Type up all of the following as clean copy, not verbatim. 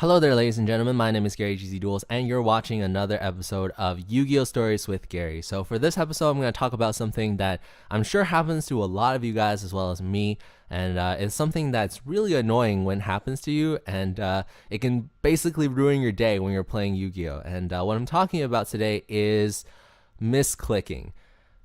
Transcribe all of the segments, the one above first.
Hello there, ladies and gentlemen. My name is Gary gzduels, and you're watching another episode of Yu-Gi-Oh! Stories with Gary. So for this episode, I'm going to talk about something that I'm sure happens to a lot of you guys as well as me, and it's something that's really annoying when it happens to you, and it can basically ruin your day when you're playing Yu-Gi-Oh! And what I'm talking about today is misclicking.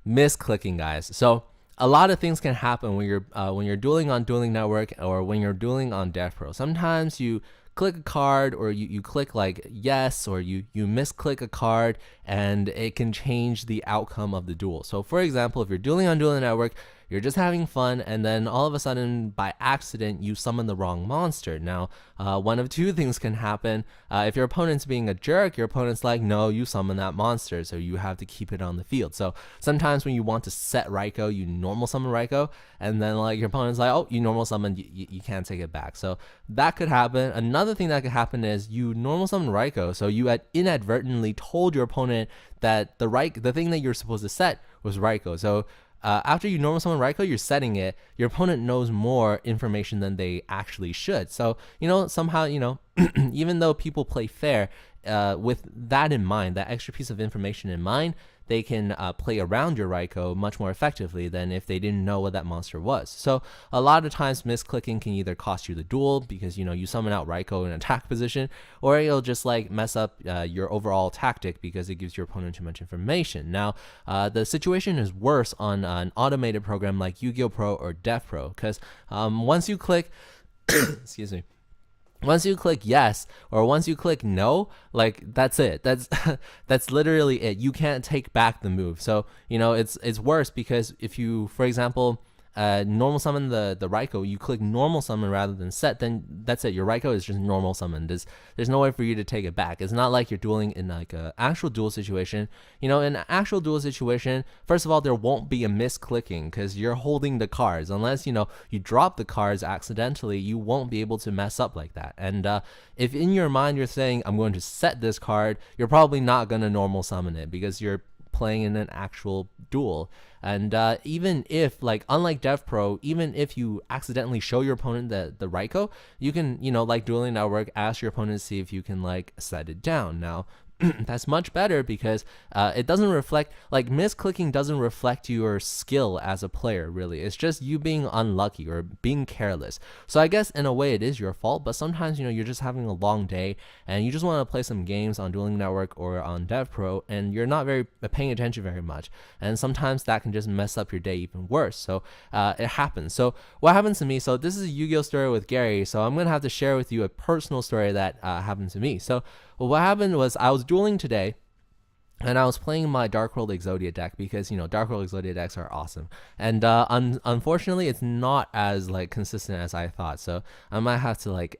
Misclicking, guys. So a lot of things can happen when you're dueling on Dueling Network or when you're dueling on Death Pro. Sometimes you click a card, or you click like yes, or you misclick a card, and it can change the outcome of the duel. So for example, if you're dueling on Dueling Network, you're just having fun, and then all of a sudden by accident you summon the wrong monster. Now one of two things can happen. If your opponent's being a jerk, your opponent's like, no, you summon that monster, so you have to keep it on the field. So sometimes when you want to set Raikou, you normal summon Raikou, and then like your opponent's like, oh, you normal summon, you can't take it back. So that could happen. Another thing that could happen is you normal summon Raikou, so you had inadvertently told your opponent that the thing that you're supposed to set was Raikou. So after you normal summon Raikou, you're setting it. Your opponent knows more information than they actually should. So, somehow, even though people play fair, with that in mind, that extra piece of information in mind, they can play around your Raikou much more effectively than if they didn't know what that monster was. So a lot of times misclicking can either cost you the duel because you summon out Raikou in attack position, or it'll just like mess up your overall tactic because it gives your opponent too much information. Now the situation is worse on an automated program like Yu-Gi-Oh! Pro or Death Pro, because once you click excuse me, once you click yes, or once you click no, like that's it. That's literally it. You can't take back the move. So it's worse because if you, for example, normal summon the Raikou, you click normal summon rather than set, then that's it. Your Raikou is just normal summoned. There's no way for you to take it back. It's not like you're dueling in like an actual duel situation. In an actual duel situation, first of all, there won't be a misclicking because you're holding the cards. Unless you drop the cards accidentally, you won't be able to mess up like that. And if in your mind you're saying, I'm going to set this card, you're probably not going to normal summon it because you're playing in an actual duel. And even if, like, unlike Death Pro, even if you accidentally show your opponent the Raikou, you can, like Dueling Network, ask your opponent to see if you can like set it down. Now that's much better because it doesn't reflect, like, misclicking doesn't reflect your skill as a player, really. It's just you being unlucky or being careless. So I guess in a way it is your fault, but sometimes you're just having a long day and you just want to play some games on Dueling Network or on Dev Pro, and you're not paying attention very much, and sometimes that can just mess up your day even worse. So it happens. So what happens to me, so this is a Yu-Gi-Oh! Story with Gary, so I'm gonna have to share with you a personal story that happened to me. So what happened was, I was dueling today, and I was playing my Dark World Exodia deck because Dark World Exodia decks are awesome, and unfortunately it's not as like consistent as I thought. So I might have to like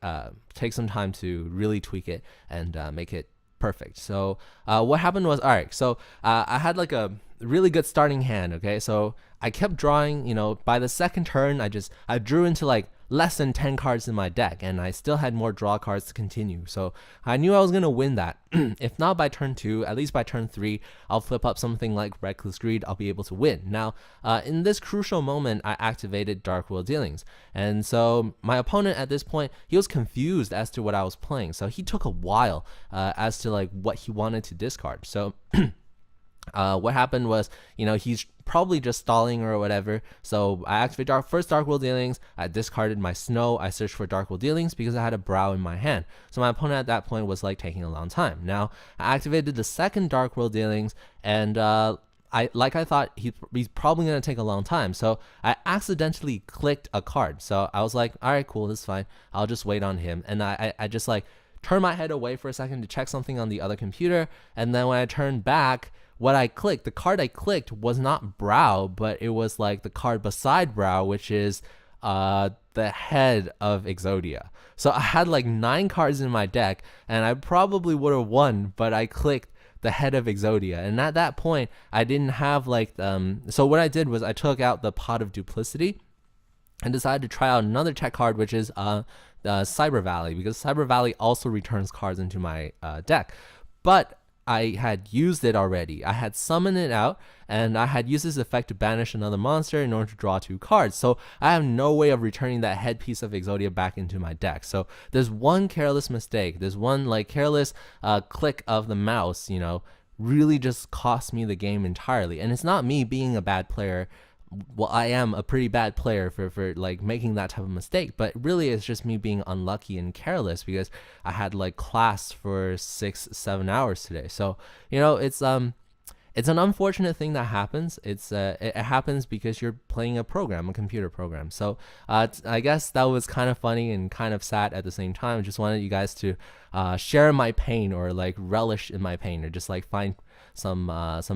take some time to really tweak it and make it perfect. So what happened was, all right, so I had like a really good starting hand. Okay, so I kept drawing. By the second turn, I drew into like less than 10 cards in my deck, and I still had more draw cards to continue. So I knew I was gonna win that. If not by turn 2, at least by turn 3, I'll flip up something like Reckless Greed. I'll be able to win. Now in this crucial moment, I activated Dark World Dealings, and so my opponent at this point, he was confused as to what I was playing. So he took a while as to like what he wanted to discard. So what happened was, he's probably just stalling or whatever. So I activated first Dark World Dealings. I discarded my Snow. I searched for Dark World Dealings because I had a Brow in my hand. So my opponent at that point was like taking a long time. Now I activated the second Dark World Dealings, and I thought he's probably gonna take a long time. So I accidentally clicked a card. So I was like, all right, cool, this is fine. I'll just wait on him. And I just like turned my head away for a second to check something on the other computer. And then when I turned back, the card I clicked was not Brow, but it was like the card beside Brow, which is the head of Exodia. So I had like 9 cards in my deck, and I probably would have won, but I clicked the head of Exodia. And at that point, I didn't have like, so what I did was I took out the Pot of Duplicity and decided to try out another tech card, which is Cyber Valley, because Cyber Valley also returns cards into my deck. But I had used it already. I had summoned it out, and I had used this effect to banish another monster in order to draw 2 cards. So I have no way of returning that headpiece of Exodia back into my deck. So there's one careless mistake. There's one like careless click of the mouse, really just cost me the game entirely. And it's not me being a bad player. Well, I am a pretty bad player for like making that type of mistake, but really it's just me being unlucky and careless because I had like class for 6-7 hours today. So it's an unfortunate thing that happens. It happens because you're playing a computer program. So I guess that was kind of funny and kind of sad at the same time. I just wanted you guys to share my pain, or like relish in my pain, or just like find some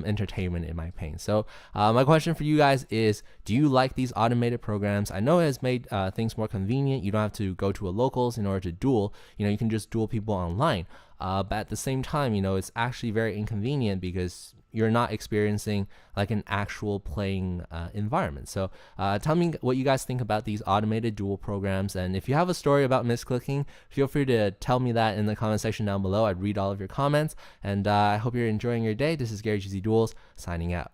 entertainment in my pain. So my question for you guys is, do you like these automated programs? I know it has made things more convenient. You don't have to go to a locals in order to duel. You can just duel people online. But at the same time, it's actually very inconvenient because you're not experiencing like an actual playing environment. So tell me what you guys think about these automated duel programs. And if you have a story about misclicking, feel free to tell me that in the comment section down below. I'd read all of your comments. And I hope you're enjoying your day. This is Gary GZDuels signing out.